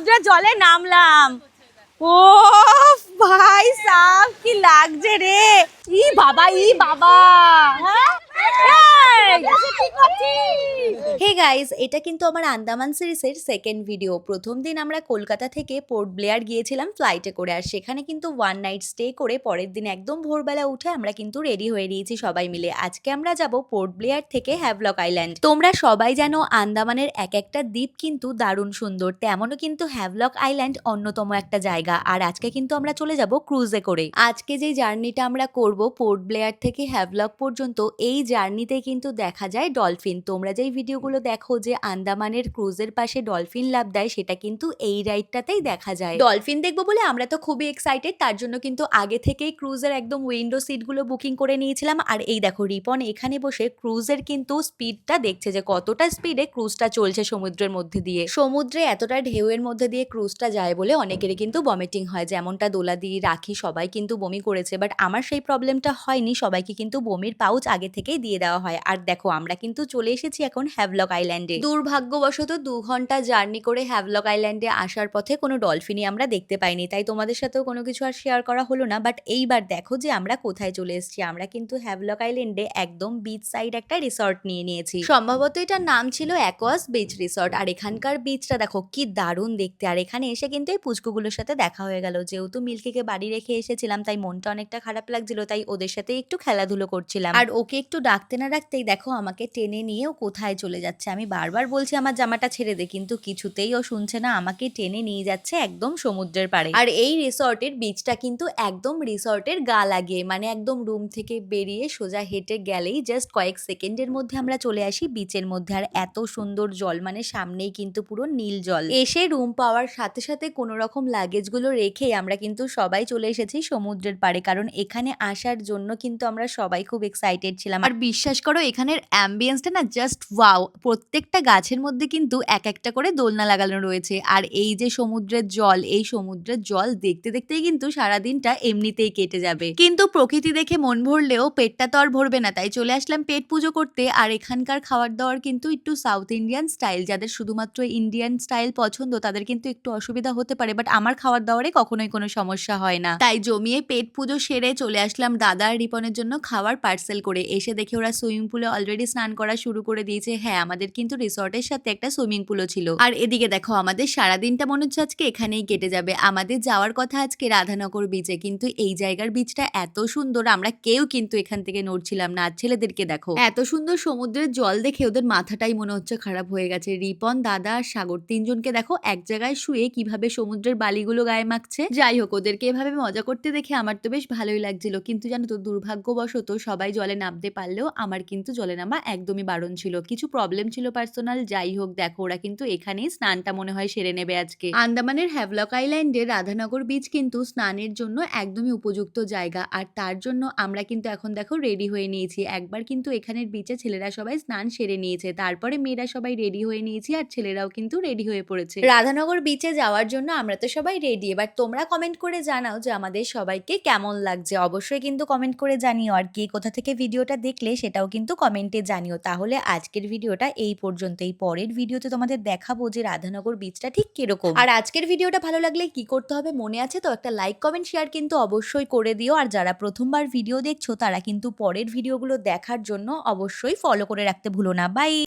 সমুদ্রের জলে নামলাম। ও ভাই সাব কি লাগছে রে, ই বাবা ই বাবা। হে গাইস, এটা কিন্তু আমার আন্দামান সিরিজের সেকেন্ড ভিডিও। প্রথম দিন আমরা কলকাতা থেকে পোর্ট ব্লেয়ার গিয়েছিলাম ফ্লাইটে করে, আর সেখানে কিন্তু ওয়ান নাইট স্টে করে পরের দিন একদম ভোরবেলা উঠে আমরা কিন্তু রেডি হয়ে নিয়েছি সবাই মিলে। আজকে আমরা যাব পোর্ট ব্লেয়ার থেকে হ্যাভলক আইল্যান্ড। তোমরা সবাই জানো আন্দামানের এক একটা দ্বীপ কিন্তু দারুণ সুন্দর, তেমনও কিন্তু হ্যাভলক আইল্যান্ড অন্যতম একটা জায়গা। আর আজকে কিন্তু আমরা চলে যাব ক্রুজে করে। আজকে যে জার্নিটা আমরা করব পোর্ট ব্লেয়ার থেকে হ্যাভলক পর্যন্ত, এই জার্নিতে কিন্তু দেখা যায় ডলফিন। তোমরা যেই ভিডিওগুলো দেখো যে আন্দামানের ক্রুজের পাশে ডলফিন লাফ দেয়, সেটা কিন্তু এই রাইডটাতেই দেখা যায়। ডলফিন দেখবো বলে আমরা তো খুবই এক্সাইটেড, তার জন্য কিন্তু আগে থেকেই ক্রুজের একদম উইন্ডো সিটগুলো বুকিং করে নিয়েছিলাম। আর এই দেখো রিপন এখানে বসে ক্রুজের কিন্তু স্পিডটা দেখছে যে কতটা স্পিডে ক্রুজটা চলছে সমুদ্রের মধ্যে দিয়ে। সমুদ্রে এতটা ঢেউয়ের মধ্যে দিয়ে ক্রুজটা যায় বলে অনেকেরই কিন্তু ভমিটিং হয়, যেমনটা দোলা দি রাখি সবাই কিন্তু বমি করেছে, বাট আমার সেই প্রবলেমটা হয়নি। সবাইকে কিন্তু বমির পাউচ আগে থেকেই দিয়ে দেওয়া হয়। আর দেখো আমরা কিন্তু চলে এসেছি এখন হ্যাভলক আইল্যান্ডে। দুর্ভাগ্যবশত 2 ঘন্টা জার্নি করে হ্যাভলক আইল্যান্ডে আসার পথে কোনো ডলফিনই আমরা দেখতে পাইনি, তাই তোমাদের সাথেও কোনো কিছু আর শেয়ার করা হলো না। বাট এইবার দেখো যে আমরা কোথায় চলে এসেছি। আমরা কিন্তু হ্যাভলক আইল্যান্ডে একদম বিচ সাইড একটা রিসর্ট নিয়ে নিয়েছি, সম্ভবত এটার নাম ছিল অ্যাকোয়াস বিচ রিসর্ট। আর এখানকার বিচটা দেখো কি দারুণ দেখতে। আর এখানে এসে কিন্তু এই পুচকুগুলোর সাথে দেখা হয়ে গেল। যেহেতু মিল্কিকে বাড়ি রেখে এসেছিলাম তাই মনটা অনেকটা খারাপ লাগছিল, তাই ওদের সাথে একটু খেলাধুলো করছিলাম। আর ওকে একটু ডাকতে না ডাকতেই দেখো আমাকে টেনে নিয়ে ও কোথায় চলে যাচ্ছে। আমি বারবার বলছি আমার জামাটা ছেড়ে দে, কিন্তু কিছুতেই ও শুনছে না, আমাকে টেনে নিয়ে যাচ্ছে একদম সমুদ্রের পাড়ে। আর এই রিসর্টের বিচটা কিন্তু একদম রিসর্টের গা লাগিয়ে, মানে একদম রুম থেকে বেরিয়ে সোজা হেঁটে গেলেই জাস্ট কয়েক সেকেন্ডের মধ্যে আমরা চলে আসি বিচের মধ্যে। আর এত সুন্দর জল, মানে সামনেই কিন্তু পুরো নীল জল। এসে রুম পাওয়ার সাথে সাথে কোনো রকম লাগেজগুলো রেখে আমরা কিন্তু সবাই চলে এসেছি সমুদ্রের পাড়ে, কারণ এখানে আসার জন্য কিন্তু আমরা সবাই খুব এক্সাইটেড ছিলাম। আর বিশ্বাস করো এখানের অ্যাম্বিয়েন্সটা না জাস্ট ওয়াও। প্রত্যেকটা গাছের মধ্যে কিন্তু এক একটা করে দোলনা লাগানো রয়েছে। আর এই যে সমুদ্রের জল, এই সমুদ্রের জল দেখতে দেখতেই কিন্তু সারাদিনটা এমনিতেই কেটে যাবে। কিন্তু প্রকৃতি দেখে মন ভরলেও পেটটা তো আর ভরবে না, তাই চলে আসলাম পেট পুজো করতে। আর এখানকার খাবার দাবার কিন্তু একটু সাউথ ইন্ডিয়ান স্টাইল। যাদের শুধুমাত্র ইন্ডিয়ান স্টাইল পছন্দ তাদের কিন্তু একটু অসুবিধা হতে পারে, বাট আমার খাবার দাবারে কখনোই কোনো সমস্যা হয় না। তাই জমিয়ে পেট পুজো সেরে চলে আসলাম দাদা আর রিপনের জন্য খাবার পার্সেল করে। এসে দেখে ওরা সুইমিং পুলে অলরেডি স্নান করা শুরু করে দিয়েছে। হ্যাঁ, আমাদের কিন্তু রিসর্টের সাথে একটা সুইমিং পুলও ছিল। আর এদিকে দেখো আমাদের সারাদিনটা মনে হচ্ছে আজকে এখানেই কেটে যাবে। আমাদের যাওয়ার কথা আজকে রাধানগর বিচে, কিন্তু এই জায়গার বিচটা এত সুন্দর আমরা কেউ কিন্তু এখান থেকে নড়ছিলাম না। আর ছেলেদেরকে দেখো এত সুন্দর সমুদ্রের জল দেখে ওদের মাথাটাই মনে হচ্ছে খারাপ হয়ে গেছে। রিপন, দাদা আর সাগর তিনজনকে দেখো এক জায়গায় শুয়ে কিভাবে সমুদ্রের বালিগুলো গায়ে মাখছে। যাই হোক, ওদেরকে এভাবে মজা করতে দেখে আমার তো বেশ ভালোই লাগছিল। কিন্তু জানো তো দুর্ভাগ্যবশত সবাই জলে নামতে পারলেও আমার কিন্তু জলে নামা একদমই বারণ ছিল। কিছু প্রবলেম ছিল পার্সোনাল। যাই হোক দেখো ওরা কিন্তু এখানেই স্নানটা মনে হয় সেরে নেবে আজকে। আন্দামানের হ্যাভলক আইল্যান্ডের রাধানগর বিচ কিন্তু স্নানের জন্য একদমই উপযুক্ত জায়গা। আর তার জন্য আমরা কিন্তু এখন দেখো রেডি হয়ে নিয়েছি। একবার কিন্তু এখানের বিচে ছেলেরা সবাই স্নান সেরে নিয়েছে, তারপরে মেয়েরা সবাই রেডি হয়ে নিয়েছি আর ছেলেরাও কিন্তু রেডি হয়ে পড়েছে রাধানগর বিচে যাওয়ার জন্য। আমরা তো সবাই রেডি। এবার তোমরা কমেন্ট করে জানাও যে আমাদের সবাইকে কেমন লাগছে। অবশ্যই কিন্তু কমেন্ট করে জানিও। আর কে কোথা থেকে ভিডিওটা দেখলে সেটাও কিন্তু কমেন্টে জানিও। তাহলে আজকের ভিডিওটা এই পর্যন্তই। পরের ভিডিওতে তোমাদের দেখাবো যে রাধানগর বিচটা ঠিক কিরকম। আর আজকের ভিডিওটা ভালো লাগলে কি করতে হবে মনে আছে তো? একটা লাইক কমেন্ট শেয়ার কিন্তু অবশ্যই করে দিও। আর যারা প্রথমবার ভিডিও দেখছো তারা কিন্তু পরের ভিডিওগুলো দেখার জন্য অবশ্যই ফলো করে রাখতে ভুলো না। বাই।